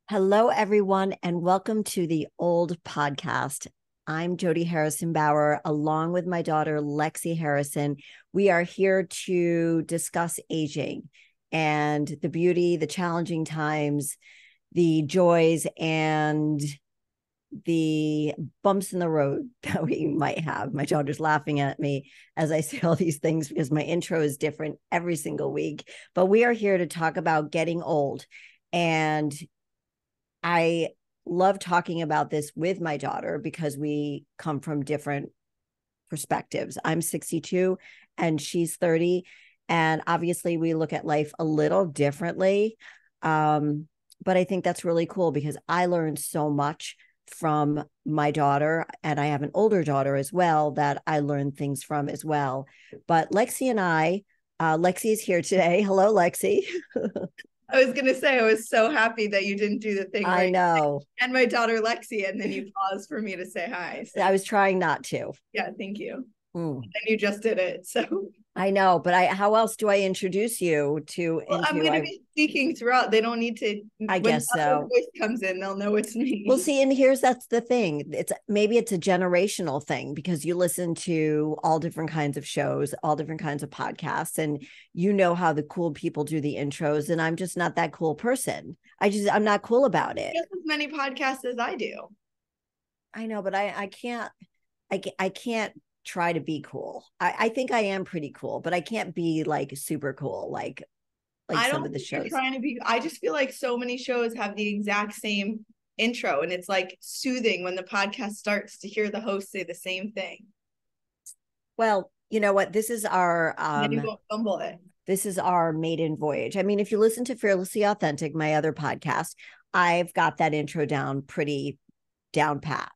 Hello, everyone, and welcome to the Old Podcast. I'm Jodi Harrison Bauer, along with my daughter, Lexi Harrison. We are here to discuss aging and the beauty, the challenging times, the joys, and the bumps in the road that we might have. My daughter's laughing at me as I say all these things because my intro is different every single week. But we are here to talk about getting old. And I love talking about this with my daughter because we come from different perspectives. I'm 62 and she's 30. And obviously, we look at life a little differently. But I think that's really cool because I learned so much from my daughter, and I have an older daughter as well that I learned things from as well. But Lexi and Lexi is here today. Hello, Lexi. I was gonna say I was so happy that you didn't do the thing I where know. and my daughter Lexi, and then you paused for me to say hi. So I was trying not to. yeah, thank you. Mm. And you just did it. So I know, but how else do I introduce you to well, I'm gonna be speaking throughout. They don't need to I when guess the other so. voice comes in, they'll know it's Well, me. see, and that's the thing. Maybe it's a generational thing because you listen to all different kinds of shows, all different kinds of podcasts, and you know how the cool people do the intros, and I'm just not that cool person. I'm not cool about it. Just as many podcasts as I do. I know, but I can't try to be cool. I think I am pretty cool, but I can't be like super cool like I some don't of the think you're shows. trying to be. I just feel like so many shows have the exact same intro, and it's like soothing when the podcast starts to hear the host say the same thing. Well, you know what? And then you won't fumble it. This is our maiden voyage. I mean, if you listen to Fearlessly Authentic, my other podcast, I've got that intro down pretty down pat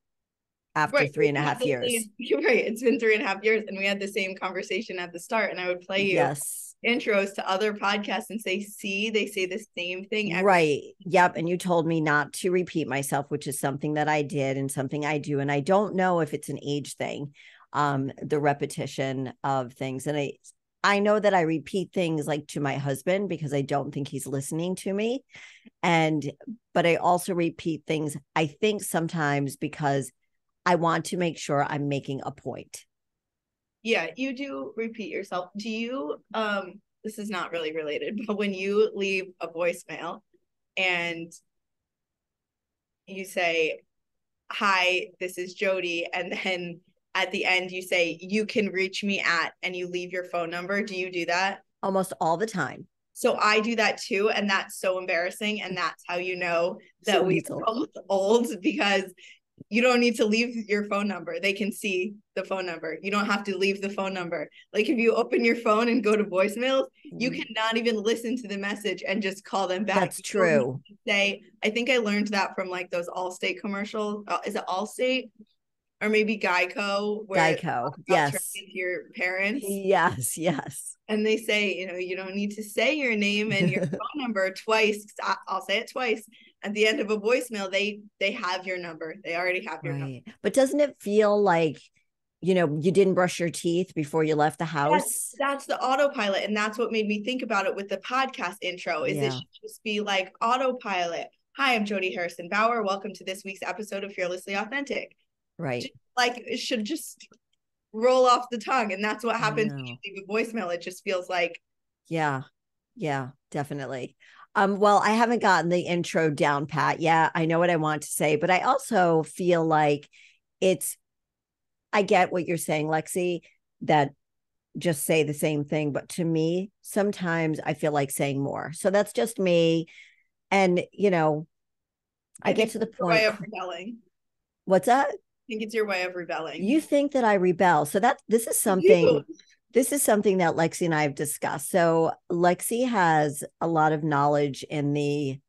after Right. 3.5 years. You're right. It's been 3.5 years, and we had the same conversation at the start. And I would play you Yes. intros to other podcasts and say, see, they say the same thing every Right. Yep. And you told me not to repeat myself, which is something that I did and something I do. And I don't know if it's an age thing, the repetition of things. And I know that I repeat things like to my husband because I don't think he's listening to me. But I also repeat things, I think sometimes because I want to make sure I'm making a point. Yeah, you do repeat yourself. Do you this is not really related, but when you leave a voicemail and you say, hi, this is Jodi, and then at the end you say you can reach me at and you leave your phone number, do you do that? Almost all the time. So I do that too, and that's so embarrassing, and that's how you know that So we're lethal. both old, because you don't need to leave your phone number. They can see the phone number. You don't have to leave the phone number. Like if you open your phone and go to voicemails, you cannot even listen to the message and just call them back. That's true. Say, I think I learned that from like those Allstate commercials. Is it Allstate? Or maybe Geico, where Geico. turning Yes. to your parents. Yes. Yes. And they say, you don't need to say your name and your phone number twice. I'll say it twice. At the end of a voicemail, they have your number. They already have your number. Right. But doesn't it feel like, you didn't brush your teeth before you left the house? That's the autopilot. And that's what made me think about it with the podcast intro, is it Yeah. should just be like autopilot. Hi, I'm Jodi Harrison Bauer. Welcome to this week's episode of Fearlessly Authentic. Right. Just, like it should just roll off the tongue. And that's what happens when you leave a voicemail. It just feels like. Yeah. Yeah, definitely. Well, I haven't gotten the intro down pat. Yeah, I know what I want to say, but I also feel like I get what you're saying, Lexi, that just say the same thing. But to me, sometimes I feel like saying more. So that's just me. And, I get to the point. Way of rebelling. What's that? I think it's your way of rebelling. You think that I rebel. So this is something that Lexi and I have discussed. So Lexi has a lot of knowledge in the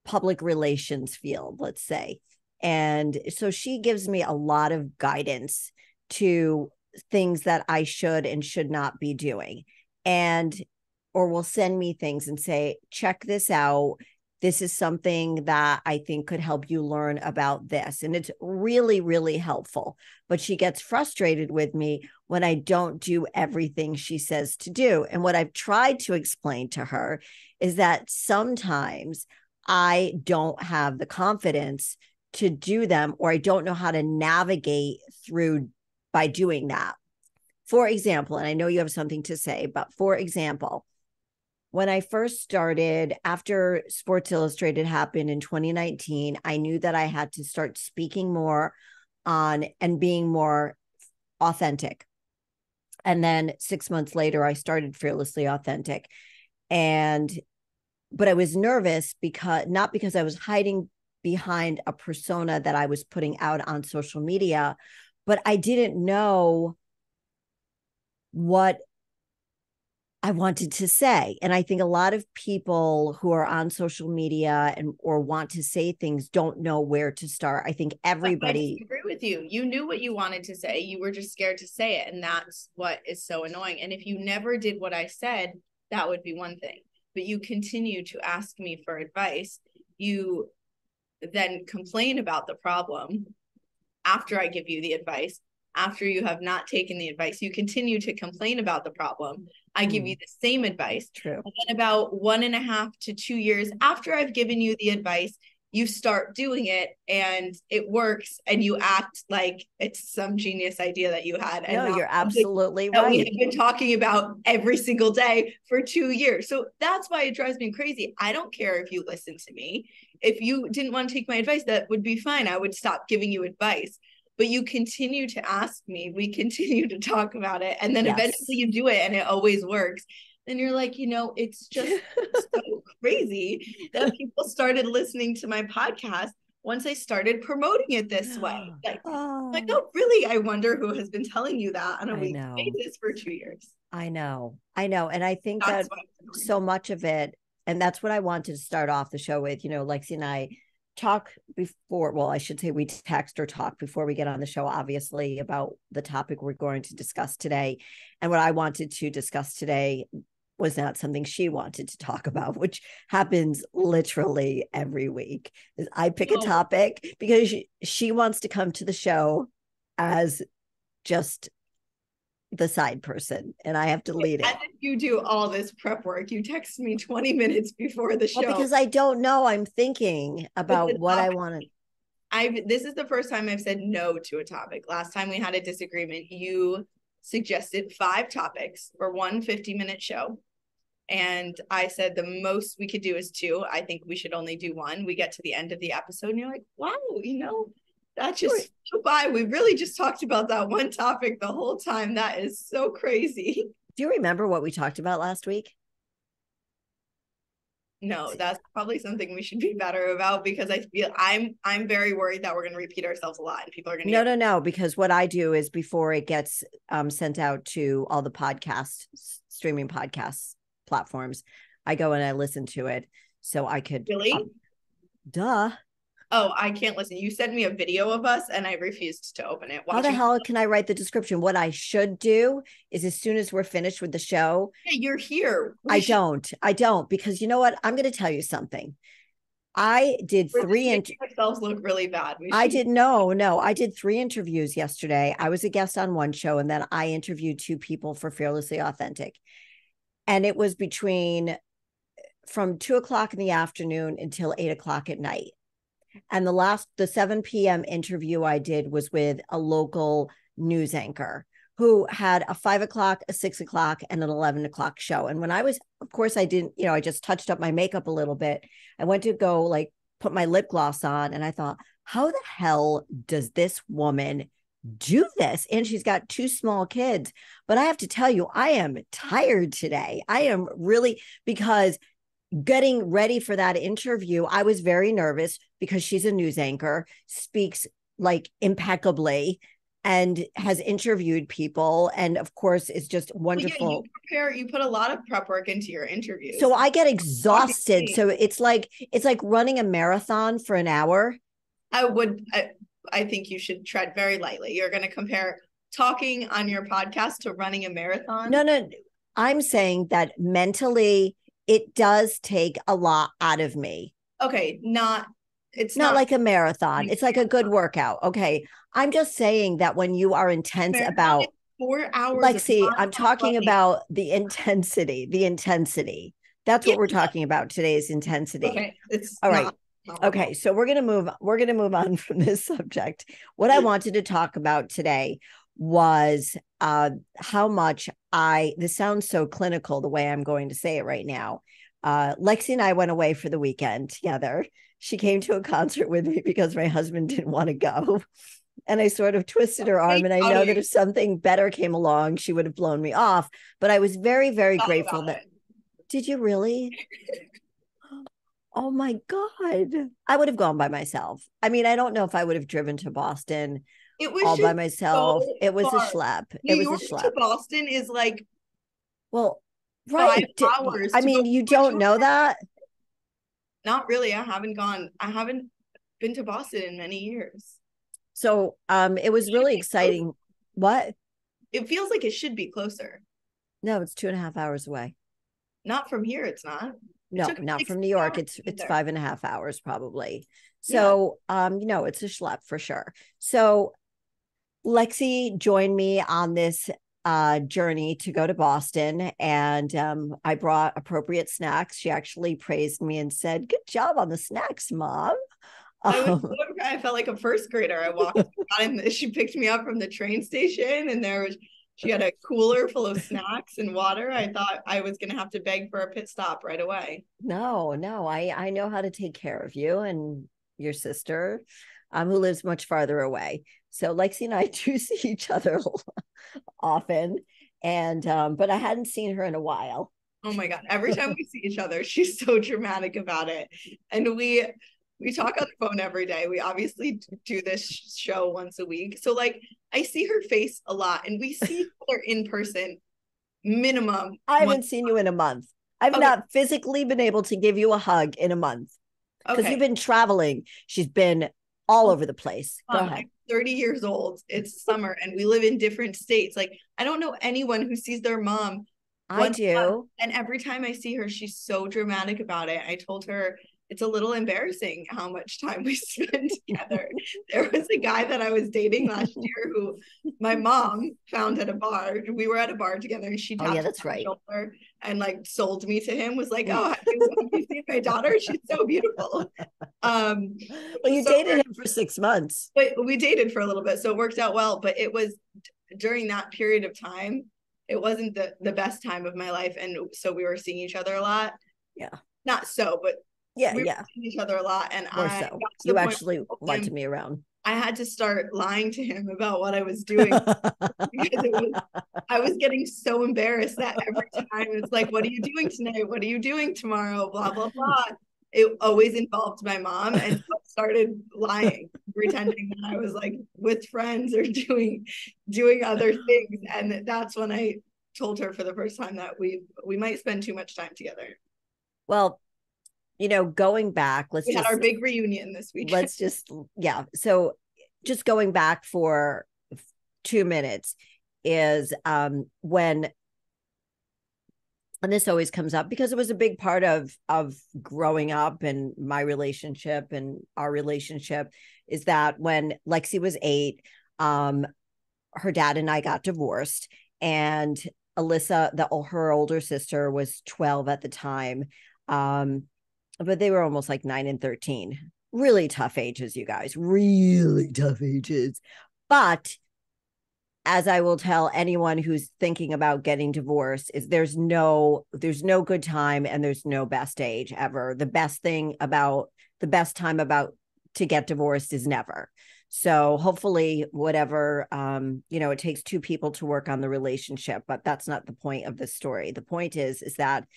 public relations field, let's say. And so she gives me a lot of guidance to things that I should and should not be doing. Or will send me things and say, check this out. This is something that I think could help you learn about this. And it's really, really helpful. But she gets frustrated with me when I don't do everything she says to do. And what I've tried to explain to her is that sometimes I don't have the confidence to do them, or I don't know how to navigate through by doing that. For example, and I know you have something to say, but for example, when I first started after Sports Illustrated happened in 2019, I knew that I had to start speaking more on and being more authentic. And then 6 months later, I started Fearlessly Authentic. But I was nervous not because I was hiding behind a persona that I was putting out on social media, but I didn't know what I wanted to say. And I think a lot of people who are on social media or want to say things don't know where to start. I think everybody. I agree with you. You knew what you wanted to say. You were just scared to say it. And that's what is so annoying. And if you never did what I said, that would be one thing. But you continue to ask me for advice. You then complain about the problem after I give you the advice. After you have not taken the advice, you continue to complain about the problem. I give you the same advice. True. And then about 1.5 to 2 years after I've given you the advice, you start doing it and it works and you act like it's some genius idea that you had. And no, you're absolutely right. We have been talking about every single day for 2 years. So that's why it drives me crazy. I don't care if you listen to me. If you didn't want to take my advice, that would be fine. I would stop giving you advice. But you continue to ask me, we continue to talk about it, and then eventually you do it and it always works. And you're like, it's just so crazy that people started listening to my podcast once I started promoting it this way. Like, oh, really? I wonder who has been telling you that on a weekly basis for 2 years. I know. And I think that so much of it, and that's what I wanted to start off the show with, Lexi and I talk before, well, I should say we text or talk before we get on the show, obviously, about the topic we're going to discuss today. And what I wanted to discuss today was not something she wanted to talk about, which happens literally every week. I pick a topic because she wants to come to the show as just the side person, and I have to lead it. As if you do all this prep work. You text me 20 minutes before the show. Well, because I don't know. I'm thinking about what I want to. This is the first time I've said no to a topic. Last time we had a disagreement, you suggested 5 topics for one 50-minute show. And I said the most we could do is 2. I think we should only do 1. We get to the end of the episode and you're like, wow, that just flew by. We really just talked about that one topic the whole time. That is so crazy. Do you remember what we talked about last week? No, that's probably something we should be better about, because I feel I'm very worried that we're going to repeat ourselves a lot and people are going to No, because what I do is before it gets sent out to all the streaming podcasts platforms, I go and I listen to it so I could really duh. Oh, I can't listen. You sent me a video of us and I refused to open it. How the hell can I write the description? What I should do is as soon as we're finished with the show. Yeah, you're here. I don't, because you know what? I'm going to tell you something. I did 3 ourselves look really bad. I did 3 interviews yesterday. I was a guest on one show and then I interviewed 2 people for Fearlessly Authentic. And it was from 2:00 in the afternoon until 8:00 at night. And the 7 p.m. interview I did was with a local news anchor who had a 5:00, a 6:00, and an 11:00 show. And when of course I didn't, I just touched up my makeup a little bit. I went to go put my lip gloss on and I thought, how the hell does this woman do this? And she's got 2 small kids. But I have to tell you, I am tired today. I am really, because getting ready for that interview, I was very nervous because she's a news anchor, speaks impeccably, and has interviewed people. And of course, it's just wonderful. You put a lot of prep work into your interviews. So I get exhausted. So it's like running a marathon for an hour. I think you should tread very lightly. You're going to compare talking on your podcast to running a marathon? No. I'm saying that mentally, it does take a lot out of me. Okay, it's not like a marathon. It's like a good workout. Okay. I'm just saying that when you are intense about 4 hours. Lexi, I'm talking about the intensity. That's Yeah. what we're talking about, today's intensity. Okay. It's all not right. comparable. Okay, so we're gonna move on from this subject. What I wanted to talk about today was how much this sounds so clinical the way I'm going to say it right now. Lexi and I went away for the weekend together. She came to a concert with me because my husband didn't want to go. And I sort of twisted her arm. And I know that if something better came along, she would have blown me off. But I was very, very grateful that. Did you really? Oh my God. I would have gone by myself. I mean, I don't know if I would have driven to Boston all by myself. It was a schlep. New It was a York schlep. to Boston is like, well, right. 5 hours. I mean, you don't know that? Not really. I haven't been to Boston in many years. So it was really exciting. What? It feels like it should be closer. No, it's 2.5 hours away. Not from here, it's not. No, not from New York. It's 5.5 hours probably. So it's a schlep for sure. So Lexi joined me on this journey to go to Boston, and I brought appropriate snacks. She actually praised me and said, "Good job on the snacks, Mom." I felt like a first grader. I walked she picked me up from the train station, and she had a cooler full of snacks and water. I thought I was going to have to beg for a pit stop right away. No, I know how to take care of you and your sister, who lives much farther away. So Lexi and I do see each other often, and but I hadn't seen her in a while. Oh my God. Every time we see each other, she's so dramatic about it. And we talk on the phone every day. We obviously do this show once a week. So like I see her face a lot, and we see her in person minimum. I haven't seen you in a month. I've not physically been able to give you a hug in a month because you've been traveling. She's been all over the place. Go ahead. I'm 30 years old. It's summer and we live in different states. Like I don't know anyone who sees their mom. I do. And every time I see her, she's so dramatic about it. I told her it's a little embarrassing how much time we spend together. There was a guy that I was dating last year who my mom found at a bar. We were at a bar together, and she tapped that's right. shoulder and like sold me to him. Was like, "Oh, have you seen my daughter? She's so beautiful." Well, you dated him for 6 months. But we dated for a little bit, so it worked out well. But it was during that period of time, it wasn't the best time of my life, and so we were seeing each other a lot. Yeah, not so, but we were seeing each other a lot, and more so. You actually wanted me around. I had to start lying to him about what I was doing because I was getting so embarrassed that every time it's like, "What are you doing tonight? What are you doing tomorrow?" Blah blah blah. It always involved my mom, and so I started lying, pretending that I was like with friends or doing other things, and that's when I told her for the first time that we might spend too much time together. Well, going back, we had our big reunion this week. So just going back for 2 minutes is when, and this always comes up because it was a big part of growing up and my relationship and our relationship, is that when Lexi was 8, her dad and I got divorced, and Alyssa, her older sister, was 12 at the time. But they were almost like 9 and 13. Really tough ages, you guys. Really tough ages. But as I will tell anyone who's thinking about getting divorced, is there's no good time and there's no best age ever. The best time about to get divorced is never. So hopefully whatever, it takes 2 people to work on the relationship, but that's not the point of this story. The point is that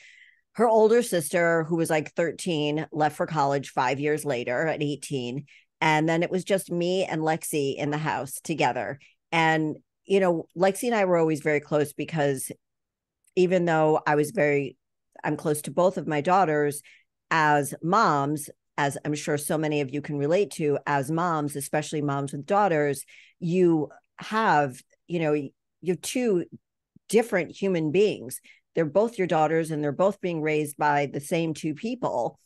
her older sister, who was like 13, left for college 5 years later at 18. And then it was just me and Lexi in the house together. And, Lexi and I were always very close because even though I'm close to both of my daughters as moms, as I'm sure so many of you can relate to, as moms, especially moms with daughters, you have 2 different human beings. They're both your daughters and they're both being raised by the same 2 people,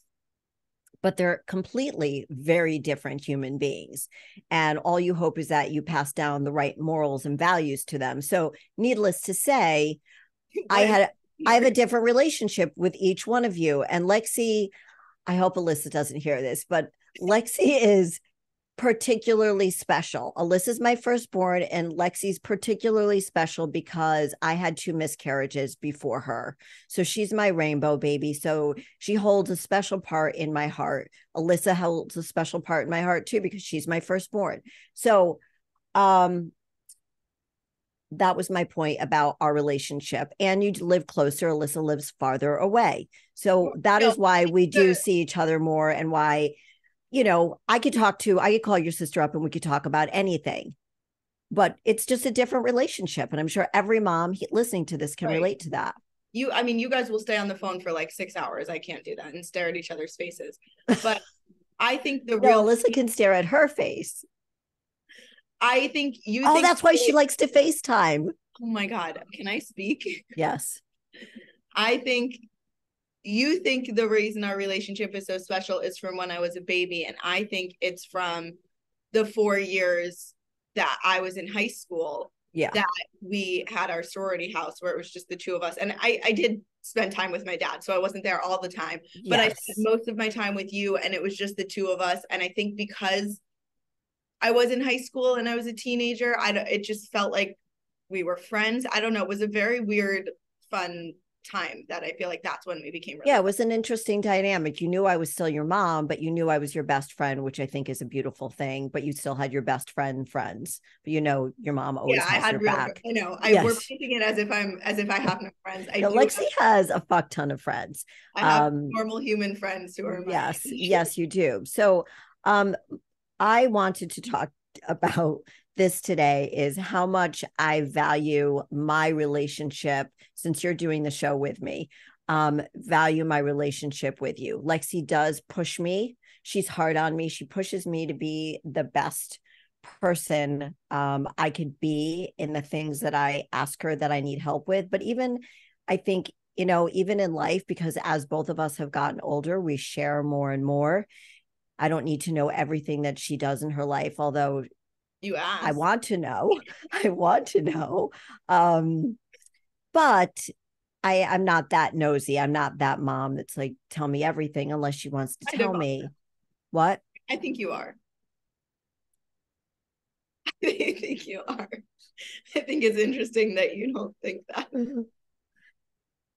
but they're completely very different human beings. And all you hope is that you pass down the right morals and values to them. So needless to say, I I have a different relationship with each one of you. And Lexi, I hope Alyssa doesn't hear this, but Lexi is particularly special. Alyssa's my firstborn, and Lexi's particularly special because I had 2 miscarriages before her. So she's my rainbow baby. So she holds a special part in my heart. Alyssa holds a special part in my heart too, because she's my firstborn. So that was my point about our relationship. And you live closer. Alyssa lives farther away. So that is why we do see each other more, and why, you know, I could call your sister up and we could talk about anything, but it's just a different relationship. And I'm sure every mom listening to this can relate to that. I mean, you guys will stay on the phone for like 6 hours. I can't do that and stare at each other's faces. But I think Alyssa can stare at her face. I think that's why she likes to FaceTime. Oh my God. Can I speak? Yes. You think the reason our relationship is so special is from when I was a baby. And I think it's from the 4 years that I was in high school. Yeah. That we had our sorority house where it was just the 2 of us. And I did spend time with my dad, so I wasn't there all the time. Yes. But I spent most of my time with you, and it was just the 2 of us. And I think because I was in high school and I was a teenager, it just felt like we were friends. I don't know. It was a very weird, fun time that I feel like that's when we became it was an interesting dynamic. You knew I was still your mom, but you knew I was your best friend, which I think is a beautiful thing. But you still had your best friends, but you know your mom always has your back. I know. We're painting it as if I have no friends. Lexi has a fuck ton of friends. I have normal human friends who are yes, you do. So I wanted to talk about this today, is how much I value my relationship, since you're doing the show with me, value my relationship with you. Lexi does push me. She's hard on me. She pushes me to be the best person I could be in the things that I ask her that I need help with. But even, I think, you know, even in life, because as both of us have gotten older, we share more and more. I don't need to know everything that she does in her life, although you ask. I want to know. But I'm not that nosy. I'm not that mom that's like, tell me everything unless she wants to tell me. What? I think you are. I think you are. I think it's interesting that you don't think that.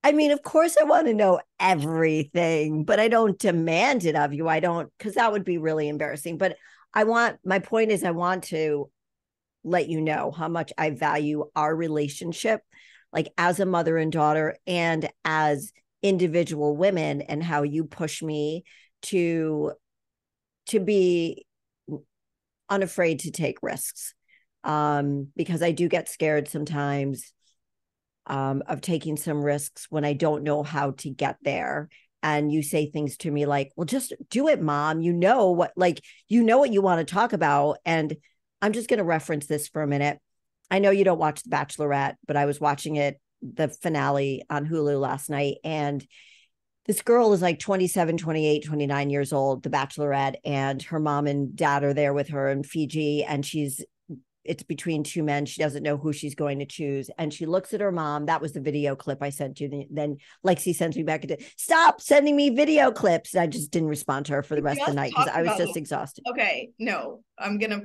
I mean, of course I want to know everything, but I don't demand it of you. I don't, because that would be really embarrassing. But my point is, I want to let you know how much I value our relationship, like as a mother and daughter and as individual women, and how you push me to be unafraid to take risks. Because I do get scared sometimes of taking some risks when I don't know how to get there. And you say things to me like, well, just do it, mom. You know what you want to talk about. And I'm just going to reference this for a minute. I know you don't watch The Bachelorette, but I was watching the finale on Hulu last night. And this girl is like 27, 28, 29 years old, The Bachelorette, and her mom and dad are there with her in Fiji. And it's between 2 men. She doesn't know who she's going to choose. And she looks at her mom. That was the video clip I sent you. Then Lexi sends me back. Stop sending me video clips. And I just didn't respond to her for the rest of the night because I was just exhausted. Okay. No, I'm going to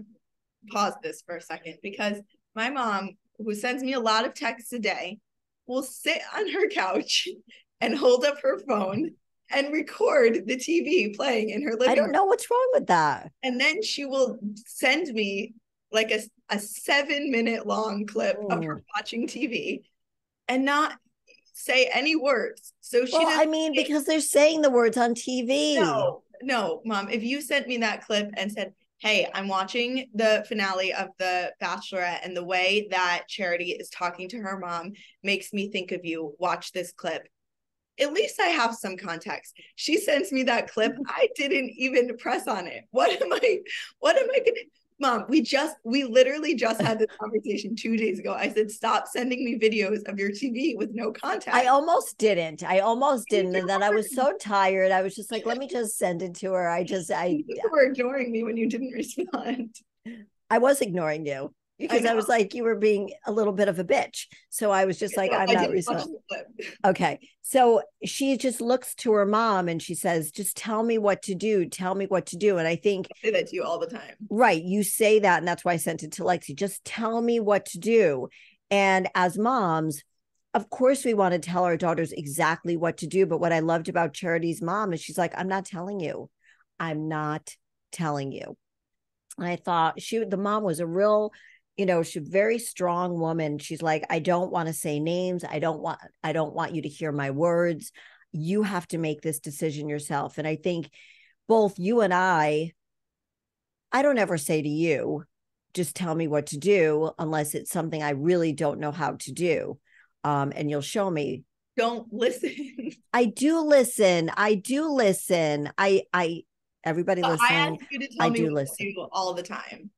pause this for a second, because my mom, who sends me a lot of texts a day, will sit on her couch and hold up her phone and record the TV playing in her living room. I don't know what's wrong with that. And then she will send me like a 7-minute long clip of her watching TV and not say any words. So because they're saying the words on TV. No, mom, if you sent me that clip and said, hey, I'm watching the finale of The Bachelorette, and the way that Charity is talking to her mom makes me think of you. Watch this clip. At least I have some context. She sends me that clip. I didn't even press on it. What am I going to... Mom, we literally just had this conversation 2 days ago. I said, stop sending me videos of your TV with no context. I almost didn't. And then I was so tired. I was just like, let me just send it to her. You were ignoring me when you didn't respond. I was ignoring you. because I was like, you were being a little bit of a bitch. So I was just like, I'm not responsible. Okay. So she just looks to her mom and she says, just tell me what to do. Tell me what to do. And I think I say that to you all the time. Right. You say that. And that's why I sent it to Lexi. Just tell me what to do. And as moms, of course, we want to tell our daughters exactly what to do. But what I loved about Charity's mom is she's like, I'm not telling you. I'm not telling you. And I thought the mom was a real, she's a very strong woman. She's like, I don't want to say names. I don't want you to hear my words. You have to make this decision yourself. And I think both you and I don't ever say to you, just tell me what to do, unless it's something I really don't know how to do. And you'll show me. Don't listen. I do listen. Everybody listening, I ask you to tell me what to do all the time.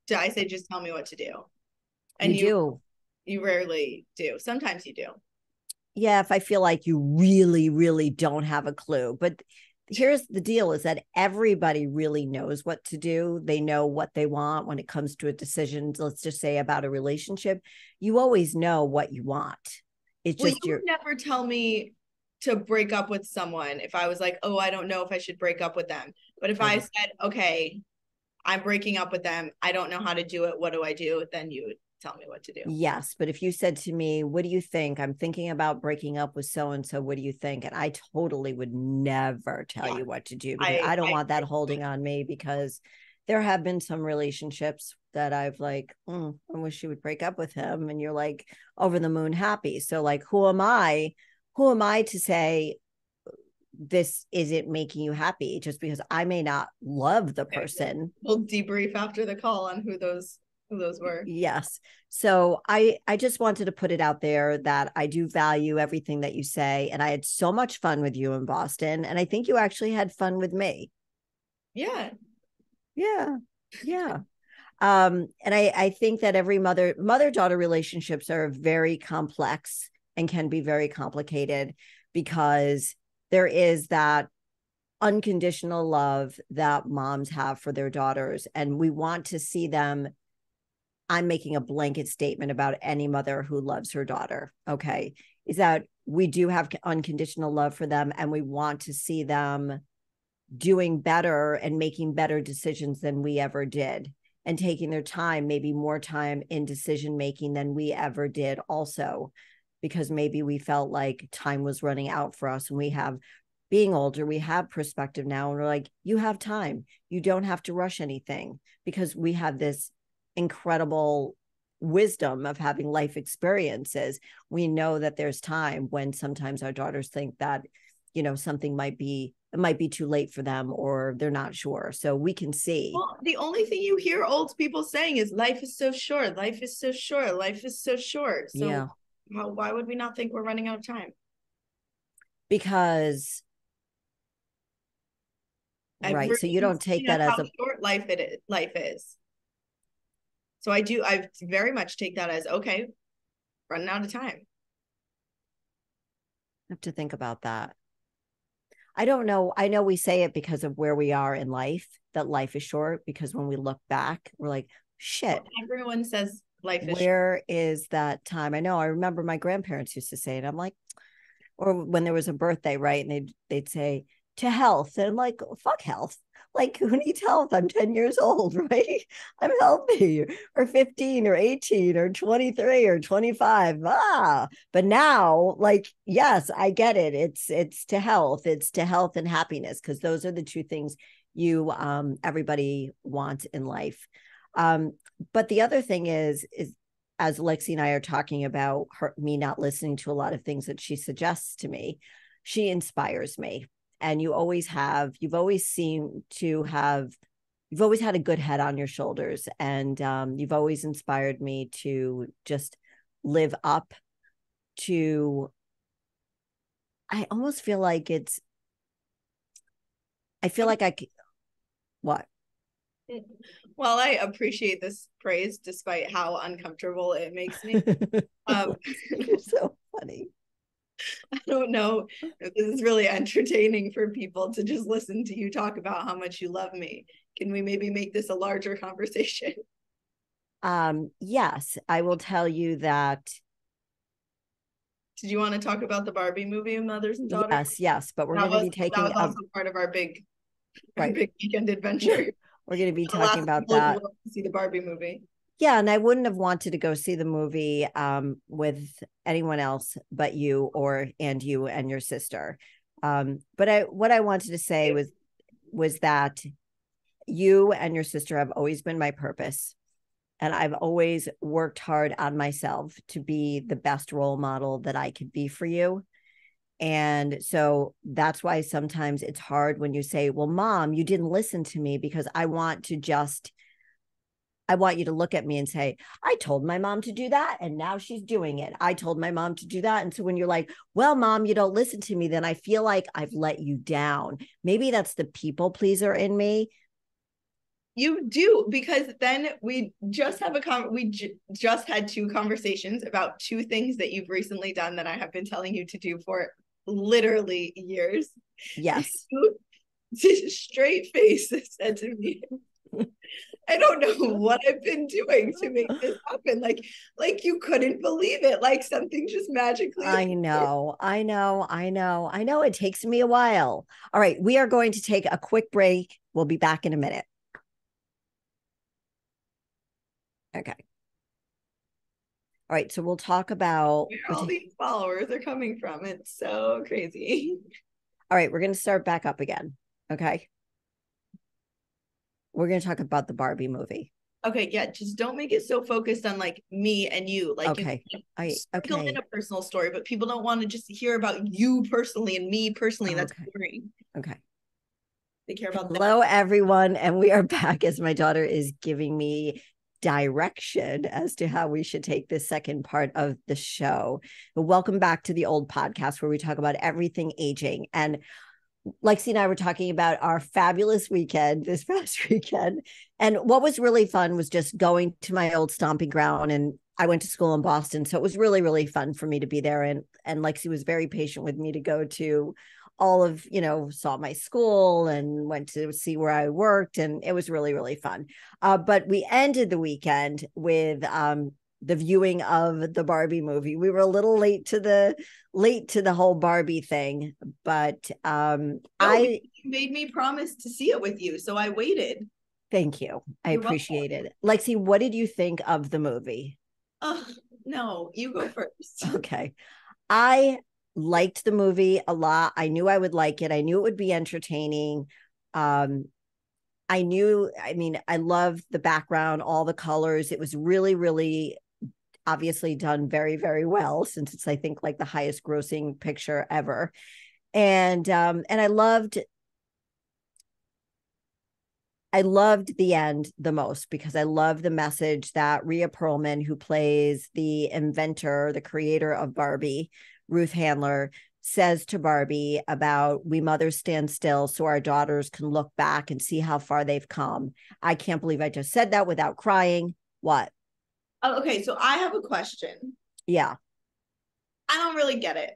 Do I say, just tell me what to do? And you do. You rarely do. Sometimes you do. Yeah, if I feel like you really, really don't have a clue. But here's the deal, is that everybody really knows what to do. They know what they want when it comes to a decision. Let's just say about a relationship. You always know what you want. It's just you would never tell me to break up with someone if I was like, oh, I don't know if I should break up with them. But if I said, okay, I'm breaking up with them, I don't know how to do it, what do I do? Then you would tell me what to do. Yes. But if you said to me, what do you think? I'm thinking about breaking up with so-and-so. What do you think? And I totally would never tell you what to do, because I don't want that holding on me, because there have been some relationships that I've like, I wish you would break up with him. And you're like over the moon happy. So like, who am I to say this isn't making you happy, just because I may not love the person? We'll debrief after the call on who those were. Yes. So I just wanted to put it out there that I do value everything that you say. And I had so much fun with you in Boston. And I think you actually had fun with me. Yeah. Yeah. Yeah. And I think that every mother-daughter relationships are very complex and can be very complicated, because there is that unconditional love that moms have for their daughters. And we want to see them. I'm making a blanket statement about any mother who loves her daughter. Okay. Is that we do have unconditional love for them, and we want to see them doing better and making better decisions than we ever did, and taking their time, maybe more time in decision making than we ever did also, because maybe we felt like time was running out for us. And being older, we have perspective now, and we're like, you have time. You don't have to rush anything, because we have this incredible wisdom of having life experiences. We know that there's time, when sometimes our daughters think that, something might be too late for them, or they're not sure. So we can see. Well, the only thing you hear old people saying is life is so short. Life is so short. Life is so short. So yeah. Why would we not think we're running out of time? Because right. So you don't take that as how short life is. So I very much take that as, okay, running out of time. I have to think about that. I don't know. I know we say it because of where we are in life, that life is short, because when we look back, we're like, shit. Well, everyone says life is where short. Is that time? I know. I remember my grandparents used to say it. I'm like, or when there was a birthday, right? And they'd say, to health. And I'm like, fuck health. Like, who needs health? I'm 10 years old, right? I'm healthy, or 15 or 18 or 23 or 25. But now, like, yes, I get it. It's to health. It's to health and happiness, because those are the two things everybody wants in life. But the other thing is as Lexi and I are talking about me not listening to a lot of things that she suggests to me, she inspires me. And you've always had a good head on your shoulders. And you've always inspired me to just live up to, I almost feel like what? Well, I appreciate this praise despite how uncomfortable it makes me. You're so funny. I don't know if this is really entertaining for people to just listen to you talk about how much you love me. Can we maybe make this a larger conversation? Yes, I will tell you that. Did you want to talk about the Barbie movie, Mothers and Daughters? Yes, but we're going to be That taking was also part of our right. big weekend adventure. We're going to be The talking last about people that. who went to see the Barbie movie. Yeah, and I wouldn't have wanted to go see the movie with anyone else but you and your sister. But what I wanted to say was that you and your sister have always been my purpose. And I've always worked hard on myself to be the best role model that I could be for you. And so that's why sometimes it's hard when you say, well, Mom, you didn't listen to me, because I want you to look at me and say, I told my mom to do that, and now she's doing it. I told my mom to do that. And so when you're like, well, Mom, you don't listen to me, then I feel like I've let you down. Maybe that's the people pleaser in me. You do, because then we just have just had two conversations about two things that you've recently done that I have been telling you to do for literally years. Yes. You straight face said to me, I don't know what I've been doing to make this happen. Like you couldn't believe it. Like something just magically I know. It takes me a while. All right. We are going to take a quick break. We'll be back in a minute. Okay. All right. So we'll talk about where all these followers are coming from. It's so crazy. All right. We're going to start back up again. Okay. We're going to talk about the Barbie movie. Okay, yeah, just don't make it so focused on like me and you. Like, okay, you sprinkle in a personal story, but people don't want to just hear about you personally and me personally. That's boring. Okay. They care about Hello, everyone, and we are back as my daughter is giving me direction as to how we should take this second part of the show. But welcome back to the old podcast where we talk about everything aging. And Lexi and I were talking about our fabulous weekend this past weekend. And what was really fun was just going to my old stomping ground. And I went to school in Boston. So it was really, really fun for me to be there. And Lexi was very patient with me to go to all of, saw my school and went to see where I worked. And it was really, really fun. But we ended the weekend with the viewing of the Barbie movie. We were a little late to the whole Barbie thing, but you made me promise to see it with you, so I waited. Thank you. I appreciate it. Lexi, what did you think of the movie? Oh, no, you go first. Okay. I liked the movie a lot. I knew I would like it. I knew it would be entertaining. I loved the background, all the colors. It was really, really obviously done very, very well, since it's, I think, like the highest grossing picture ever. And I loved the end the most, because I love the message that Rhea Perlman, who plays the inventor, the creator of Barbie, Ruth Handler, says to Barbie about, we mothers stand still so our daughters can look back and see how far they've come. I can't believe I just said that without crying. What? Oh, okay, so I have a question. Yeah. I don't really get it.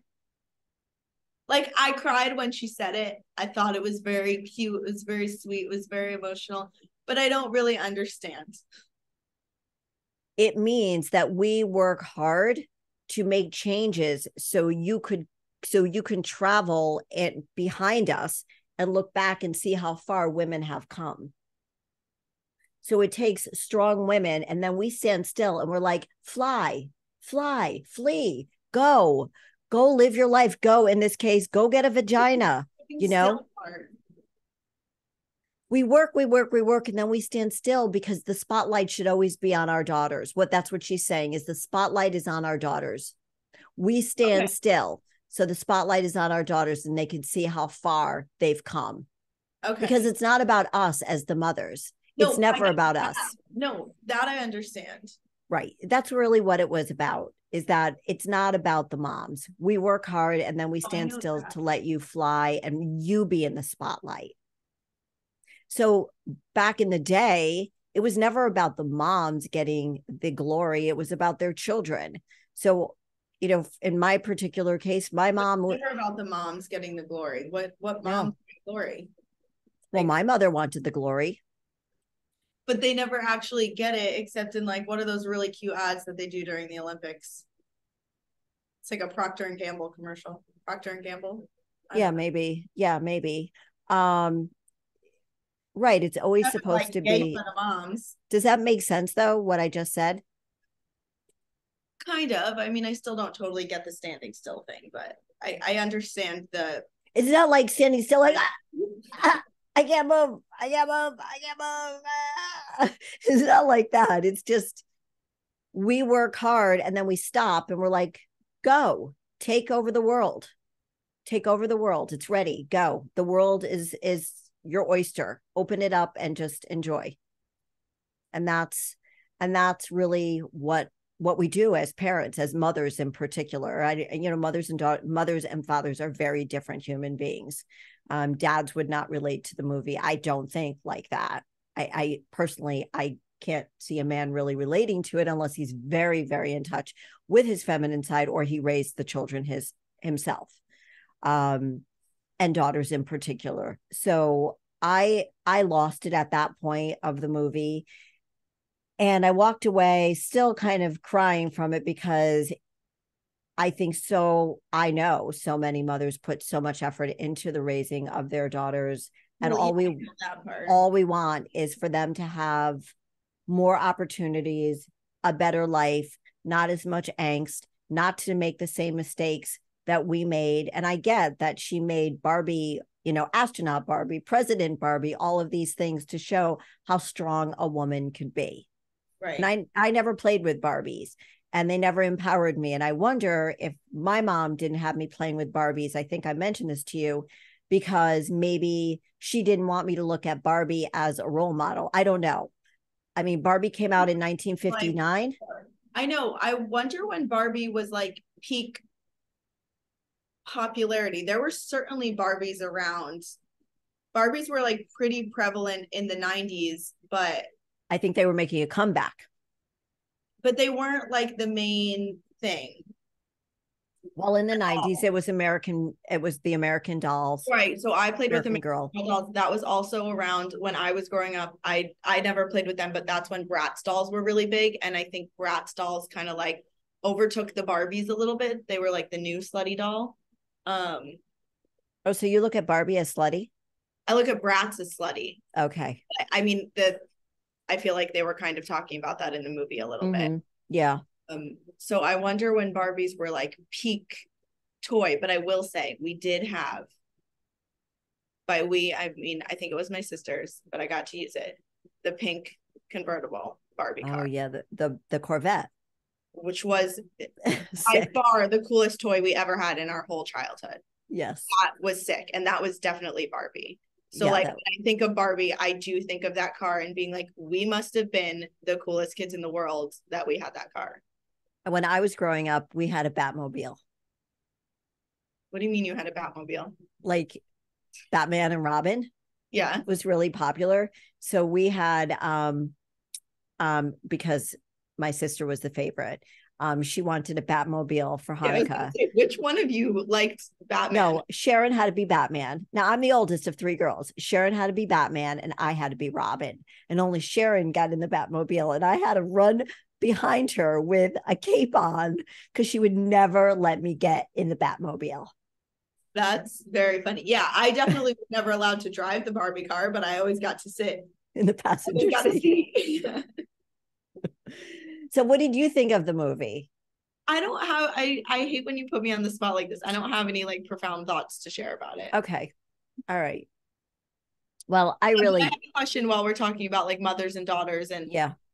Like, I cried when she said it. I thought it was very cute. It was very sweet. It was very emotional, but I don't really understand. It means that we work hard to make changes so you can travel behind us and look back and see how far women have come. So it takes strong women, and then we stand still and we're like, fly, flee, go live your life. Go, in this case, go get a vagina, We work, and then we stand still because the spotlight should always be on our daughters. That's what she's saying, is the spotlight is on our daughters. We stand still, so the spotlight is on our daughters and they can see how far they've come. Okay. Because it's not about us as the mothers. It's never about us. No, that I understand. Right. That's really what it was about, is that it's not about the moms. We work hard and then we stand still to let you fly and you be in the spotlight. So back in the day, it was never about the moms getting the glory. It was about their children. So, in my particular case, my mom was never about the moms getting the glory. What mom glory? Well, my mother wanted the glory. but they never actually get it except in like one of those really cute ads that they do during the Olympics. It's like a Procter and Gamble commercial. Procter and Gamble. Yeah, maybe. Yeah, maybe. Um, right. It's always That's supposed like to gay be. for the moms. Does that make sense though, what I just said? Kind of. I mean, I still don't totally get the standing still thing, but I understand the. It's not like standing still like I can't move. I can't move. I can't move. It's not like that. It's just we work hard and then we stop and we're like, go, take over the world. Take over the world. It's ready. Go. The world is your oyster. Open it up and just enjoy. And that's really what we do as parents, as mothers in particular. Mothers and fathers are very different human beings. Dads would not relate to the movie, I don't think, like that. I personally, I can't see a man really relating to it unless he's very, very in touch with his feminine side or he raised the children himself, and daughters in particular. So I lost it at that point of the movie. And I walked away still kind of crying from it because I know so many mothers put so much effort into the raising of their daughters. And Well, that part. all we want is for them to have more opportunities, a better life, not as much angst, not to make the same mistakes that we made. And I get that she made Barbie, astronaut Barbie, President Barbie, all of these things to show how strong a woman could be. Right. And I never played with Barbies and they never empowered me. And I wonder if my mom didn't have me playing with Barbies. I think I mentioned this to you because maybe she didn't want me to look at Barbie as a role model. I don't know. I mean, Barbie came out in 1959. I know. I wonder when Barbie was like peak popularity. There were certainly Barbies around. Barbies were like pretty prevalent in the 90s, but I think they were making a comeback. But they weren't like the main thing. Well, in the 90s, it was the American Dolls. Right. So I played American with American Girl. Dolls. That was also around when I was growing up. I never played with them, but that's when Bratz dolls were really big. And I think Bratz dolls kind of like overtook the Barbies a little bit. They were like the new slutty doll. Oh, so you look at Barbie as slutty? I look at Bratz as slutty. Okay. I mean, I feel like they were kind of talking about that in the movie a little bit. Yeah. So I wonder when Barbies were like peak toy, but I will say we did have, I mean, I think it was my sister's, but I got to use it, the pink convertible Barbie car. Oh yeah, the Corvette, which was by far the coolest toy we ever had in our whole childhood. Yes. That was sick. And that was definitely Barbie. So when I think of Barbie, I do think of that car and being like, we must have been the coolest kids in the world that we had that car. When I was growing up, we had a Batmobile. What do you mean you had a Batmobile? Like Batman and Robin. Yeah. Was really popular. So we had because my sister was the favorite. She wanted a Batmobile for Hanukkah. Which one of you liked Batman? No, Sharon had to be Batman. Now, I'm the oldest of three girls. Sharon had to be Batman and I had to be Robin. And only Sharon got in the Batmobile. And I had to run behind her with a cape on because she would never let me get in the Batmobile. That's very funny. Yeah, I definitely was never allowed to drive the Barbie car, but I always got to sit in the passenger seat. So what did you think of the movie? I hate when you put me on the spot like this. I don't have any like profound thoughts to share about it. Okay. All right. Well, I have a question while we're talking about like mothers and daughters, and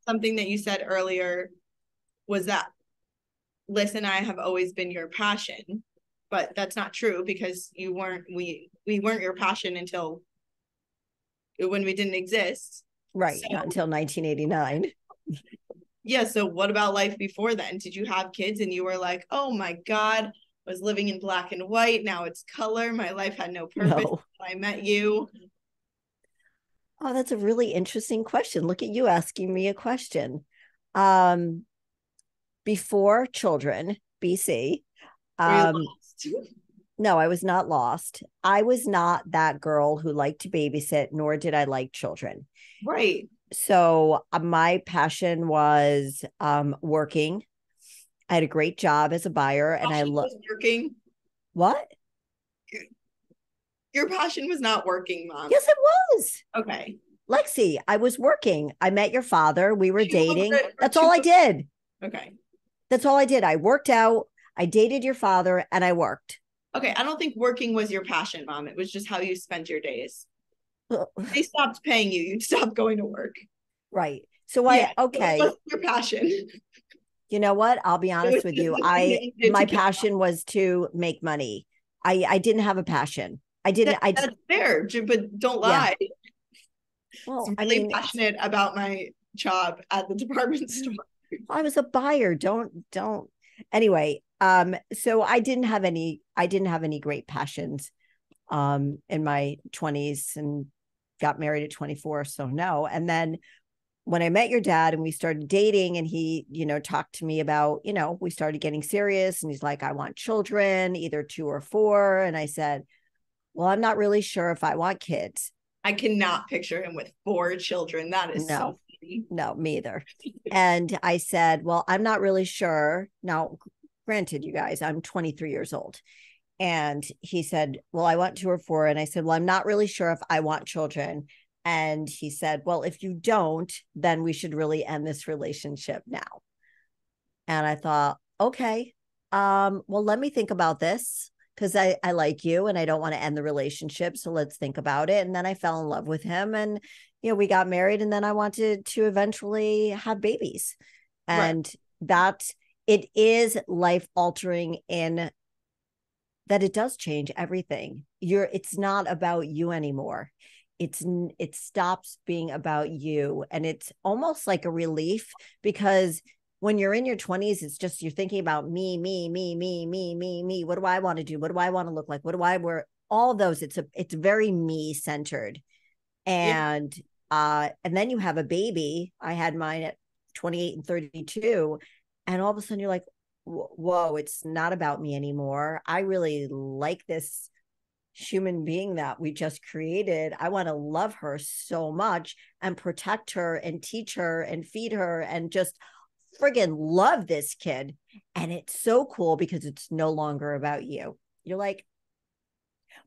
something that you said earlier was that Liz and I have always been your passion, but that's not true because we weren't your passion until when we didn't exist. Right. So, not until 1989. Yeah. So what about life before then? Did you have kids and you were like, oh my God, I was living in black and white. Now it's color. My life had no purpose. No. I met you. Oh, that's a really interesting question. Look at you asking me a question. Before children, BC. No, I was not lost. I was not that girl who liked to babysit, nor did I like children. Right. So my passion was working. I had a great job as a buyer, and I love working. What? Your passion was not working, Mom. Yes, it was. Okay. Lexi, I was working. I met your father. We were dating. That's all I did. Okay. That's all I did. I worked out. I dated your father, and I worked. Okay. I don't think working was your passion, Mom. It was just how you spent your days. They stopped paying you. You'd stop going to work. Right. So okay. What's your passion? You know what? I'll be honest with you. My passion was to make money. I didn't have a passion. That's fair, but don't lie. Yeah. Well, I'm really passionate about my job at the department store. I was a buyer. Don't. Anyway, so I didn't have any great passions in my 20s, and got married at 24. So no. And then when I met your dad and we started dating, and he, talked to me about, we started getting serious, and he's like, I want children, either 2 or 4. And I said, well, I'm not really sure if I want kids. I cannot picture him with 4 children. That is so funny. No, me either. And I said, well, I'm not really sure. Now, granted, you guys, I'm 23 years old. And he said, well, I want 2 or 4. And I said, well, I'm not really sure if I want children. And he said, well, if you don't, then we should really end this relationship now. And I thought, okay, well, let me think about this, because I like you and I don't want to end the relationship. So let's think about it. And then I fell in love with him, and, we got married, and then I wanted to eventually have babies. And it is life altering in that it does change everything. It's not about you anymore. It stops being about you. And it's almost like a relief, because when you're in your 20s, it's just, you're thinking about me. What do I want to do? What do I want to look like? What do I wear? All of those. It's very me centered. And then you have a baby. I had mine at 28 and 32. And all of a sudden you're like, whoa, it's not about me anymore. I really like this human being that we just created. I want to love her so much and protect her and teach her and feed her and just friggin' love this kid. And it's so cool because it's no longer about you. You're like,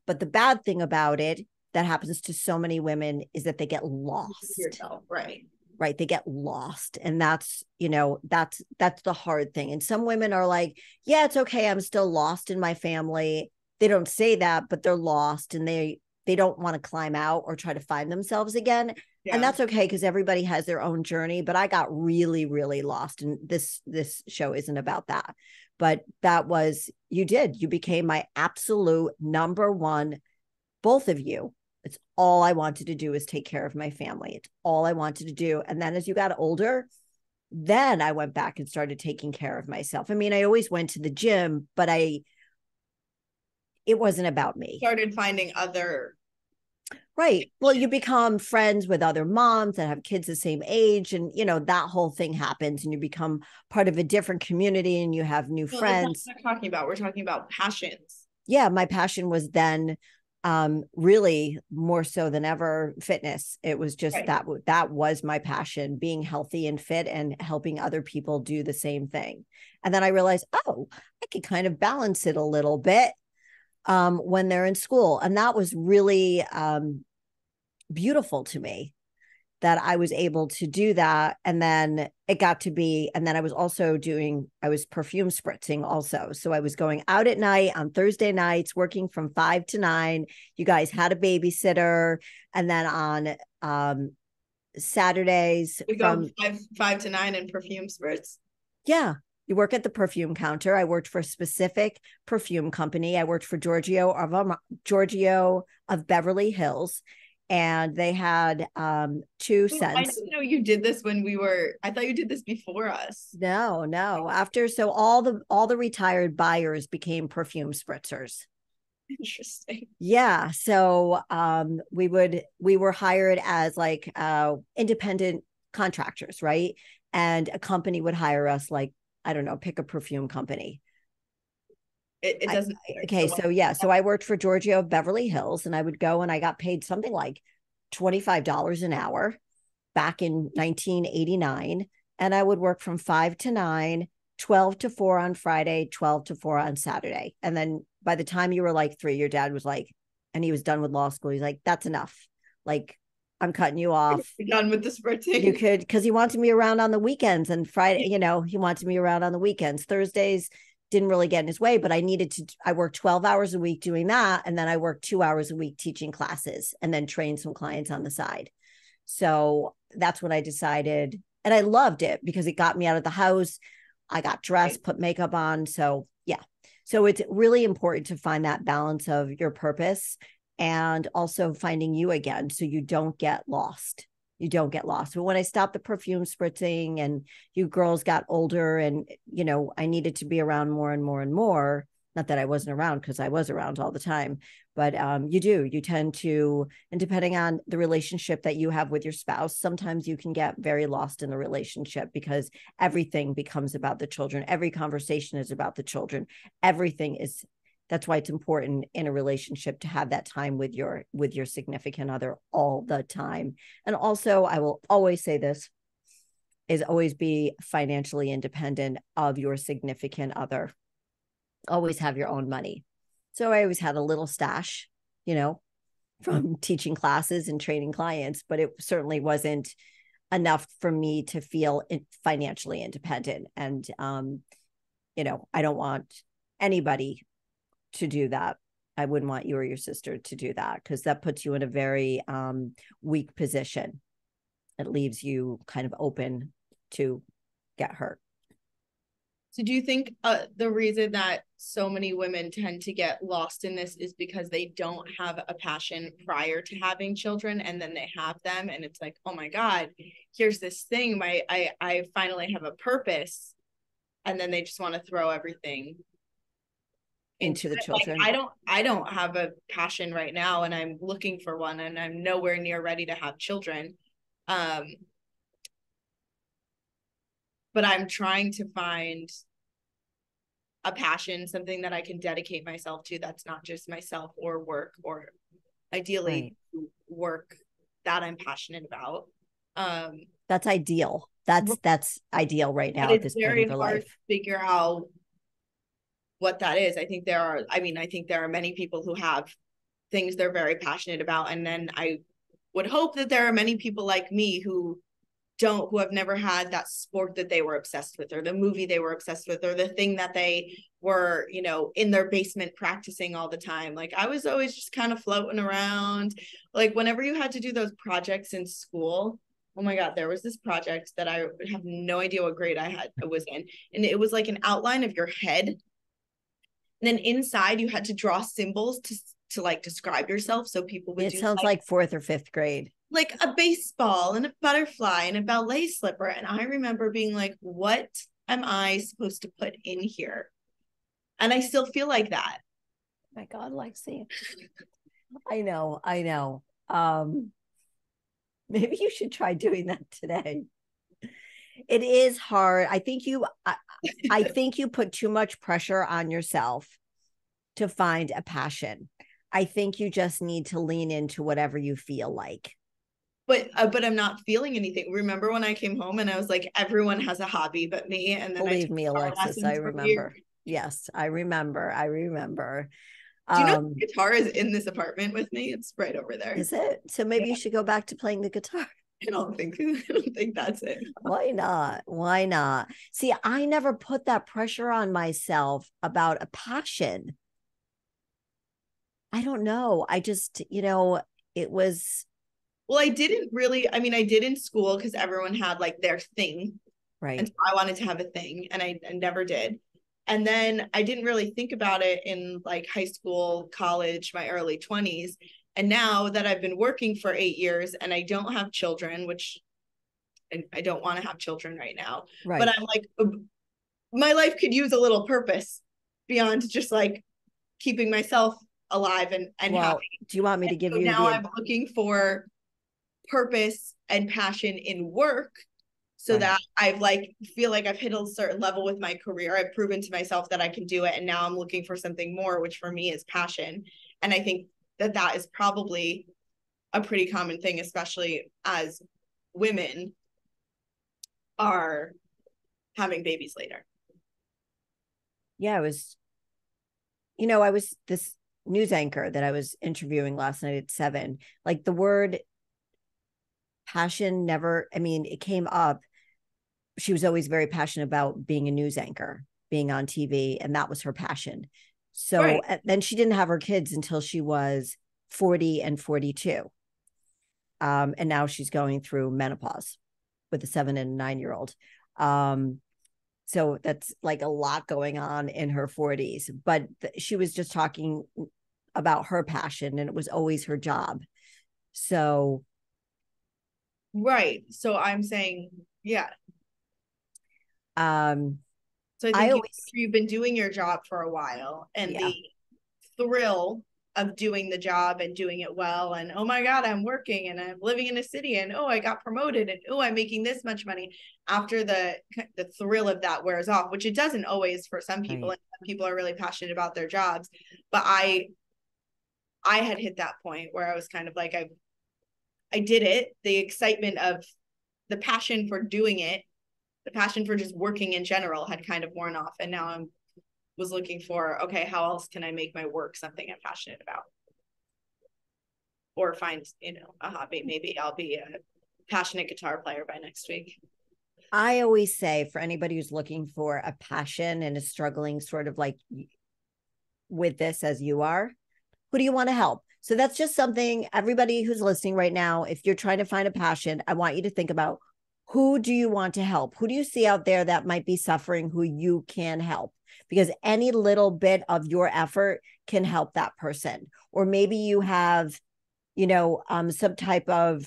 but the bad thing about it that happens to so many women is that they get lost. Yourself, right. Right. They get lost. And that's the hard thing. And some women are like, yeah, it's okay. I'm still lost in my family. They don't say that, but they're lost, and they don't want to climb out or try to find themselves again. Yeah. And that's okay, because everybody has their own journey. But I got really, really lost. And this show isn't about that. But that was, you became my absolute number one, both of you. It's all I wanted to do is take care of my family. It's all I wanted to do. And then as you got older, then I went back and started taking care of myself. I mean, I always went to the gym, but it wasn't about me. Started finding other. Right. Well, you become friends with other moms that have kids the same age, and, that whole thing happens, and you become part of a different community, and you have new friends. That's what we're talking about. We're talking about passions. Yeah. My passion was then really more so than ever fitness. It was just that was my passion, being healthy and fit and helping other people do the same thing. And then I realized, oh, I could kind of balance it a little bit when they're in school. And that was really beautiful to me, that I was able to do that. And then it got to be, and then I was perfume spritzing also. So I was going out at night on Thursday nights, working from 5 to 9. You guys had a babysitter. And then on Saturdays, we go from 5 to 9 in perfume spritz. Yeah. You work at the perfume counter. I worked for a specific perfume company. I worked for Giorgio of Beverly Hills. And they had 2 scents. I didn't know you did this I thought you did this before us. No. So all the retired buyers became perfume spritzers. Interesting. Yeah. So we were hired as like independent contractors, right? And a company would hire us, like, I don't know, pick a perfume company. It doesn't. So I worked for Giorgio of Beverly Hills, and I would go and I got paid something like $25 an hour. back in 1989. And I would work from 5 to 9, 12 to 4 on Friday, 12 to 4 on Saturday. And then by the time you were like 3, your dad was like, and he was done with law school. He's like, that's enough. Like, I'm cutting you off. You're done with the sprinting. You could, because he wanted me around on the weekends and Friday, you know, he wanted me around on the weekends. Thursdays didn't really get in his way, but I worked 12 hours a week doing that. And then I worked 2 hours a week teaching classes and then trained some clients on the side. So that's when I decided, and I loved it because it got me out of the house. I got dressed, put makeup on. So yeah. So it's really important to find that balance of your purpose and also finding you again so you don't get lost. You don't get lost. But when I stopped the perfume spritzing and you girls got older and, you know, I needed to be around more and more and more, not that I wasn't around because I was around all the time, but you tend to, and depending on the relationship that you have with your spouse, sometimes you can get very lost in the relationship because everything becomes about the children. Every conversation is about the children. Everything is, that's why it's important in a relationship to have that time with your significant other all the time. And also, I will always say this, is always be financially independent of your significant other. Always have your own money. So I always had a little stash, you know, from teaching classes and training clients, but it certainly wasn't enough for me to feel financially independent. And, you know, I don't want anybody to do that. I wouldn't want you or your sister to do that because that puts you in a very weak position. It leaves you kind of open to get hurt. So do you think the reason that so many women tend to get lost in this is because they don't have a passion prior to having children and then they have them and it's like, oh my God, here's this thing. I finally have a purpose. And then they just want to throw everything into the children. Like, I don't have a passion right now and I'm looking for one and I'm nowhere near ready to have children. But I'm trying to find a passion, something that I can dedicate myself to that's not just myself or work, or ideally work that I'm passionate about. That's ideal. That's ideal right now at this point in your life. To figure out what that is. I think there are many people who have things they're very passionate about. And then I would hope that there are many people like me who have never had that sport that they were obsessed with, or the movie they were obsessed with, or the thing that they were, you know, in their basement practicing all the time. Like I was always just kind of floating around. Like whenever you had to do those projects in school, oh my God, there was this project that I have no idea what grade I was in. And it was like an outline of your head. And then inside you had to draw symbols to like describe yourself. So people would sounds like 4th or 5th grade. Like a baseball and a butterfly and a ballet slipper. And I remember being like, what am I supposed to put in here? And I still feel like that. Oh my God, Lexi. I know. Maybe you should try doing that today. It is hard. I think you put too much pressure on yourself to find a passion. I think you just need to lean into whatever you feel like. But I'm not feeling anything. Remember when I came home and I was like, everyone has a hobby but me? And then believe me, Alexis, I remember. Yes, I remember. Do you know the guitar is in this apartment with me? It's right over there. Is it? So maybe you should go back to playing the guitar. I don't think that's it. Why not? See, I never put that pressure on myself about a passion. I don't know. I just, it was. Well, I did in school because everyone had like their thing. Right. And so I wanted to have a thing and I never did. And then I didn't really think about it in like high school, college, my early 20s. And now that I've been working for 8 years and I don't have children, which I don't want to have children right now, right. But I'm like, my life could use a little purpose beyond just like keeping myself alive and happy. Do you want me to give you now I'm looking for purpose and passion in work so right. that I've feel like I've hit a certain level with my career. I've proven to myself that I can do it. And now I'm looking for something more, which for me is passion. And I think that is probably a pretty common thing, especially as women are having babies later. Yeah, I was this news anchor that I was interviewing last night at 7. Like the word passion never, I mean, it came up. She was always very passionate about being a news anchor, being on TV, and that was her passion. So Right. then she didn't have her kids until she was 40 and 42. And now she's going through menopause with a 7 and a 9-year-old. So that's like a lot going on in her 40s. But she was just talking about her passion, and it was always her job. So, Right. So I'm saying, yeah. um, So I I think always, you've been doing your job for a while, and yeah, the thrill of doing the job and doing it well, and oh my God, I'm working and I'm living in a city, and oh, I got promoted, and oh, I'm making this much money. After the thrill of that wears off, which it doesn't always for some people, right. and some people are really passionate about their jobs. But I had hit that point where I was kind of like, I did it. The excitement of the passion for doing it, the passion for just working in general had kind of worn off. And now I was looking for, okay, how else can I make my work something I'm passionate about? Or find, a hobby. Maybe I'll be a passionate guitar player by next week. I always say for anybody who's looking for a passion and is struggling sort of like with this as you are, who do you want to help? So that's just something everybody who's listening right now, if you're trying to find a passion, I want you to think about, who do you want to help? Who do you see out there that might be suffering who you can help? Because any little bit of your effort can help that person. Or maybe you have, some type of,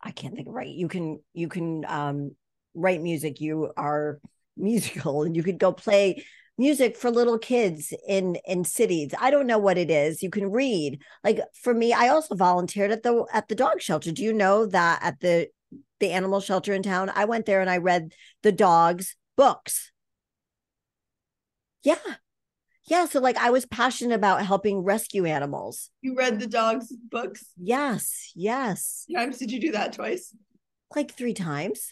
I can't think of, right. You can write music. You are musical, and you could go play music for little kids in cities. I don't know what it is. You can read. Like for me, I also volunteered at the dog shelter. Do you know that at the animal shelter in town, I went there and I read the dogs books. Yeah. Yeah, so like I was passionate about helping rescue animals. You read the dog's books? Yes, yes. Times did you do that? Twice? Like 3 times.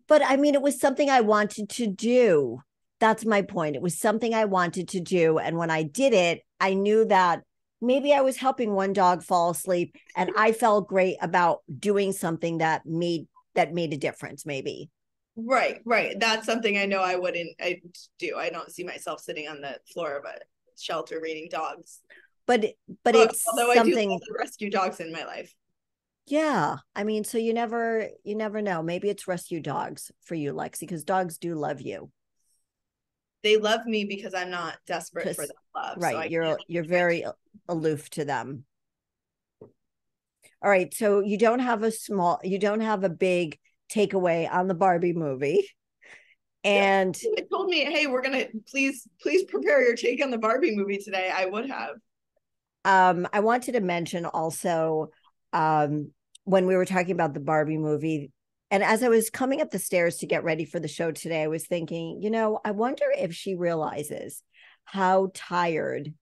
But I mean, it was something I wanted to do. That's my point. It was something I wanted to do. And when I did it, I knew that maybe I was helping one dog fall asleep, and I felt great about doing something that made a difference, maybe. Right, right. That's something I know I do. I don't see myself sitting on the floor of a shelter reading dogs But but books, it's although I do love something, to rescue dogs in my life. yeah. I mean, so you never know. Maybe it's rescue dogs for you, Lexi, because dogs do love you. They love me because I'm not desperate for Because that love. So right, I can't you're change my very aloof to them. All right, so you don't have a big takeaway on the Barbie movie. And it told me, hey, we're gonna please prepare your take on the Barbie movie today. I would have. I wanted to mention also, when we were talking about the Barbie movie, and as I was coming up the stairs to get ready for the show today, I was thinking, I wonder if she realizes how tired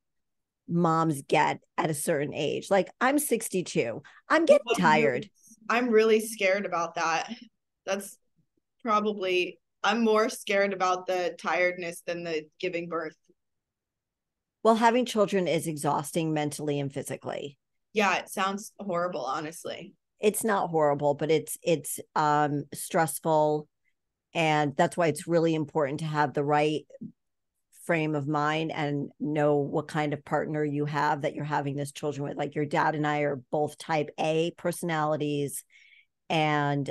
moms get at a certain age. Like I'm 62. I'm getting tired. I'm really scared about that. That's probably I'm more scared about the tiredness than the giving birth. Well, having children is exhausting mentally and physically. Yeah, it sounds horrible, honestly. It's not horrible, but it's stressful, and that's why it's really important to have the right frame of mind and know what kind of partner you have that you're having this children with. Like your dad and I are both type A personalities, and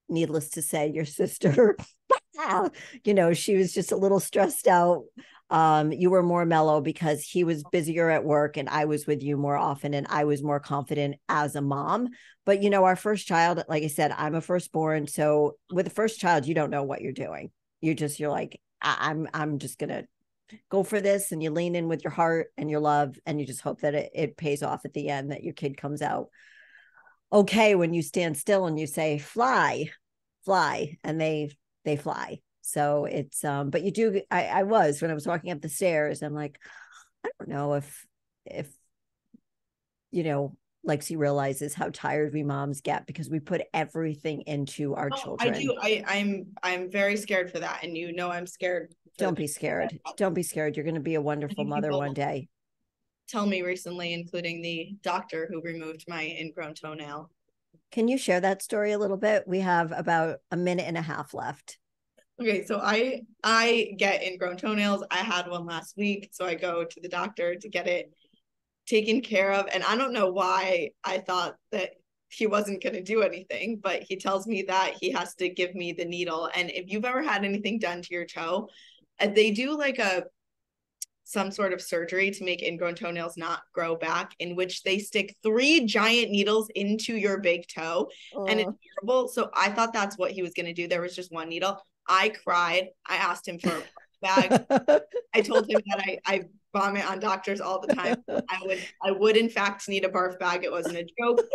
needless to say, your sister she was just a little stressed out. You were more mellow because he was busier at work and I was with you more often, and I was more confident as a mom. But our first child, like I said, I'm a firstborn, so with the first child you don't know what you're doing. You're like, I'm just gonna go for this, and you lean in with your heart and your love, and you just hope that it pays off at the end, that your kid comes out okay when you stand still and you say fly, fly, and they fly. So it's but you do, I was, when I was walking up the stairs, I'm like, I don't know if you know Lexi realizes how tired we moms get because we put everything into our I children. do. I'm very scared for that. And I'm scared. Don't be scared. Don't be scared. You're going to be a wonderful mother one day. Tell me recently, including the doctor who removed my ingrown toenail. Can you share that story a little bit? We have about a minute and a half left. Okay, so I get ingrown toenails. I had one last week, so I go to the doctor to get it taken care of. And I don't know why I thought that he wasn't going to do anything, but he tells me that he has to give me the needle. And if you've ever had anything done to your toe, they do like some sort of surgery to make ingrown toenails not grow back, in which they stick 3 giant needles into your big toe. And it's terrible. So I thought that's what he was going to do. There was just one needle. I cried. I asked him for a bag. I told him that I vomit on doctors all the time. I would in fact need a barf bag. It wasn't a joke.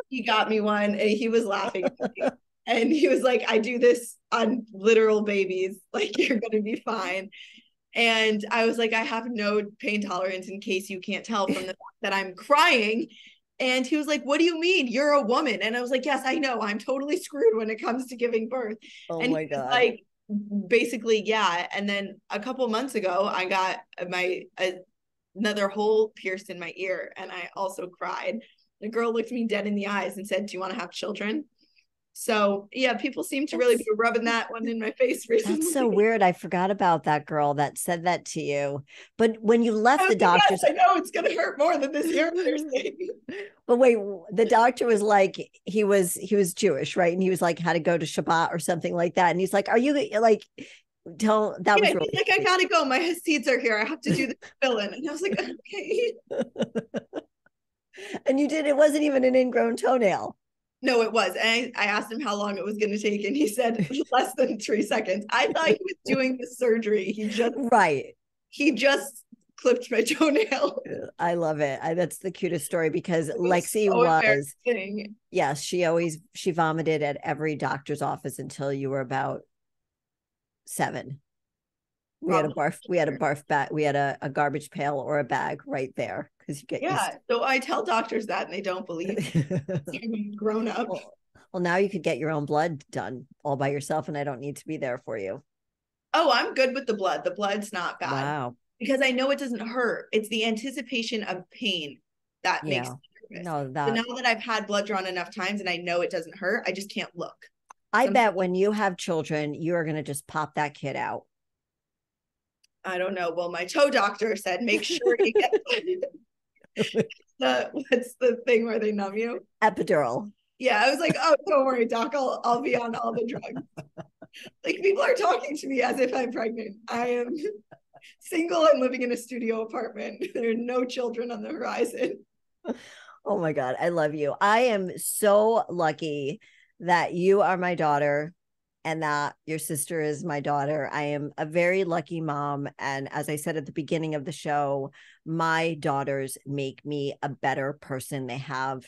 He got me one and he was laughing at me. And he was like, I do this on literal babies. Like, you're going to be fine. And I was like, I have no pain tolerance, in case you can't tell from the fact that I'm crying. And he was like, what do you mean? You're a woman. And I was like, yes, I know. I'm totally screwed when it comes to giving birth. Oh and my God. Like, basically, yeah. And then a couple months ago, I got another hole pierced in my ear, and I also cried. The girl looked me dead in the eyes and said, do you want to have children? So yeah, people seem to really be rubbing that one in my face recently. That's so weird. I forgot about that girl that said that to you. But when you left the doctor's, yes, I know it's going to hurt more than this ear piercing. But wait, the doctor was like, he was Jewish, right? And he was like, had to go to Shabbat or something like that. And he's like, are you like, tell that was really like, I gotta go. My seeds are here. I have to do the fill-in. And I was like, okay. And you did. It wasn't even an ingrown toenail. No, it was. And I asked him how long it was going to take, and he said less than 3 seconds. I thought he was doing the surgery. He just clipped my toenail. I love it. That's the cutest story, because Lexi was, yes, she vomited at every doctor's office until you were about 7. We had a barf bag. We had a garbage pail or a bag right there, because you get So I tell doctors that, and they don't believe I'm grown up. Well, now you could get your own blood done all by yourself, and I don't need to be there for you. Oh, I'm good with the blood. The blood's not bad. Wow. Because I know it doesn't hurt. It's the anticipation of pain that makes me nervous. So now that I've had blood drawn enough times and I know it doesn't hurt, I just can't look. I bet when you have children, you are going to just pop that kid out. I don't know. Well, my toe doctor said, make sure you get what's the thing where they numb you? Epidural. Yeah, I was like, oh, don't worry, doc. I'll be on all the drugs. Like, people are talking to me as if I'm pregnant. I am single and living in a studio apartment. There are no children on the horizon. Oh my God, I love you. I am so lucky that you are my daughter and that your sister is my daughter. I am a very lucky mom. And as I said at the beginning of the show, my daughters make me a better person. They have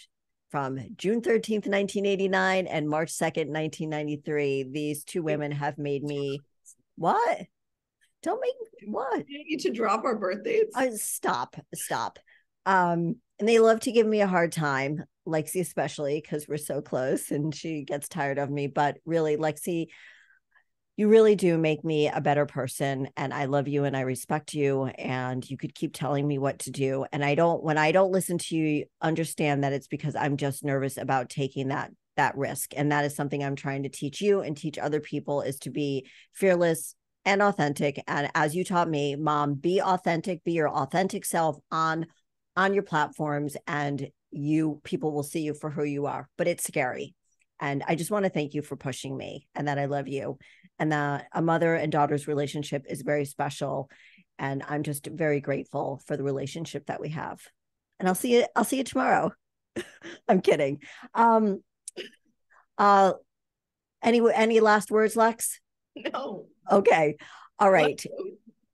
from June 13th, 1989 and March 2nd, 1993. These 2 women have made me, what? Don't make what? You need to drop our birthdays. Stop. And they love to give me a hard time, Lexi especially, because we're so close and she gets tired of me. But really, Lexi, you really do make me a better person, and I love you and I respect you, and you could keep telling me what to do. And when I don't listen to you, understand that it's because I'm just nervous about taking that risk. And that is something I'm trying to teach you and teach other people, is to be fearless and authentic. And as you taught me, Mom, be authentic, be your authentic self on your platforms, and people will see you for who you are. But it's scary. And I just want to thank you for pushing me, and that I love you, and that a mother and daughter's relationship is very special. And I'm just very grateful for the relationship that we have. And I'll see you tomorrow. I'm kidding. Any last words, Lex? No. Okay. All right.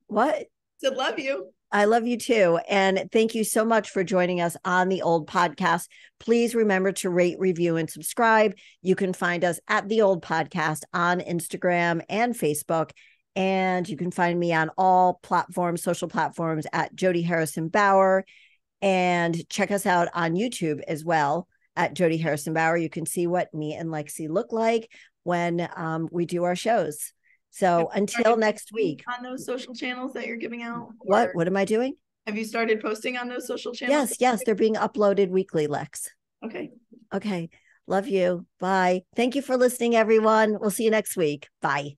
What? So love you. I love you too. And thank you so much for joining us on the Old Podcast. Please remember to rate, review, and subscribe. You can find us at the Old Podcast on Instagram and Facebook. And you can find me on all platforms, social platforms, at Jodi Harrison Bauer. And check us out on YouTube as well at Jodi Harrison Bauer. You can see what me and Lexi look like when we do our shows. So until next week. On those social channels that you're giving out? What am I doing? Have you started posting on those social channels? Yes. They're being uploaded weekly, Lex. Okay. Love you. Bye. Thank you for listening, everyone. We'll see you next week. Bye.